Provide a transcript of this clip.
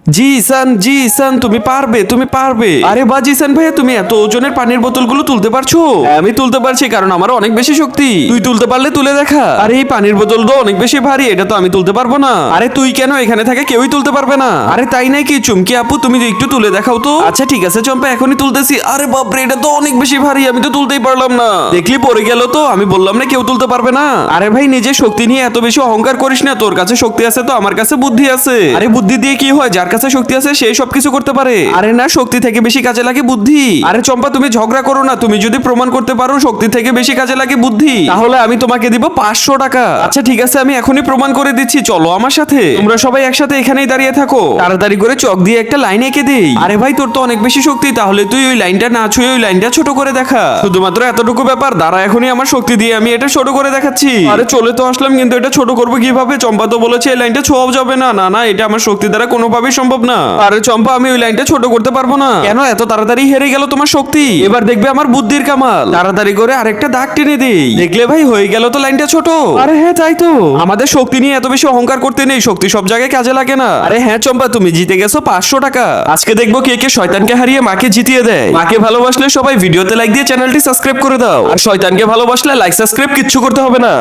জি ইসান, তুমি পারবে, তুমি পারবে। আরে বা জিসান ভাইয়া, তুমি এত ওজনের পানির বোতলগুলো তুলতে পারছো? হ্যাঁ, আমি তুলতে পারছি, কারণ আমার অনেক বেশি শক্তি। তুই তুলতে পারলে তুলে দেখা। আরে এই পানির বোতল তো অনেক বেশি ভারী, এটা তো আমি তুলতে পারবো না। আরে তুই কেন, এখানে থাকে কেউই তুলতে পারবে না। আরে তাই নাকি? চুমকি আপু, তুমি একটু তুলে দেখাও তো। আচ্ছা ঠিক আছে চম্পা, এখনই তুলতেছি। আরে বাপরে, এটা তো অনেক বেশি ভারী, আমি তো তুলতেই পারলাম না। দেখলি পড়ে গেল তো, আমি বললাম না কেউ তুলতে পারবে না। আরে ভাই, নিজের শক্তি নিয়ে এত বেশি অহংকার করিস না। তোর কাছে শক্তি আছে তো আমার কাছে বুদ্ধি আছে। আরে বুদ্ধি দিয়ে কি হয়? যার কাছে শক্তি আছে সেই সবকিছু করতে পারে। আরে না, শক্তি থেকে বেশি কাজে লাগে বুদ্ধি। আরে চম্পা, তুমি ঝগড়া করো না। তুমি যদি প্রমাণ করতে পারো শক্তি থেকে বেশি কাজে লাগে বুদ্ধি, তাহলে আমি তোমাকে দিব 500 টাকা। আচ্ছা ঠিক আছে, আমি এখনই প্রমাণ করে দিচ্ছি, চলো আমার সাথে। তোমরা সবাই একসাথে এখানেই দাঁড়িয়ে থাকো। তাড়াতাড়ি করে চক দিয়ে একটা লাইন এঁকে দেই। আরে ভাই, তোর তো অনেক বেশি শক্তি, তাহলে তুই ওই লাইনটা না ছুঁয়ে ওই লাইনটা ছোট করে দেখা। শুধুমাত্র এতটুকু ব্যাপার, দাঁড়া এখনই আমার শক্তি দিয়ে আমি এটা ছোট করে দেখাচ্ছি। আরে চলে তো আসলাম, কিন্তু এটা ছোট করবো কিভাবে? চম্পা তো বলেছে এই লাইনটা ছোঁয়াও যাবে না। না না, এটা আমার শক্তি দ্বারা কোনোভাবেই সম্ভব না। আরে চম্পা, আমি ওই লাইনটা ছোট করতে পারবো না। কেন? এত তাড়াতাড়ি হেরে গেল তোমার শক্তি। এবার দেখবে আমার বুদ্ধির কামাল। তাড়াতাড়ি করে আরেকটা দাগ টেনে দেই। দেখলে ভাই, হয়ে গেল তো লাইনটা ছোট। আরে হ্যাঁ, তাই তো। আমাদের শক্তি নিয়ে এত বেশি অহংকার করতে নেই, শক্তি সব জায়গায় কাজে লাগে না। আরে হ্যাঁ চম্পা, তুমি জিতে গেছো 500 টাকা। আজকে দেখবো কে কে শয়তানকে হারিয়ে মাকে জিতিয়ে দেয়। মাকে ভালোবাসলে সবাই ভিডিওতে লাইক দিয়ে চ্যানেলটি সাবস্ক্রাইব করে দাও। আর শয়তানকে ভালোবাসলে লাইক সাবস্ক্রাইব কিচ্ছু করতে হবে না।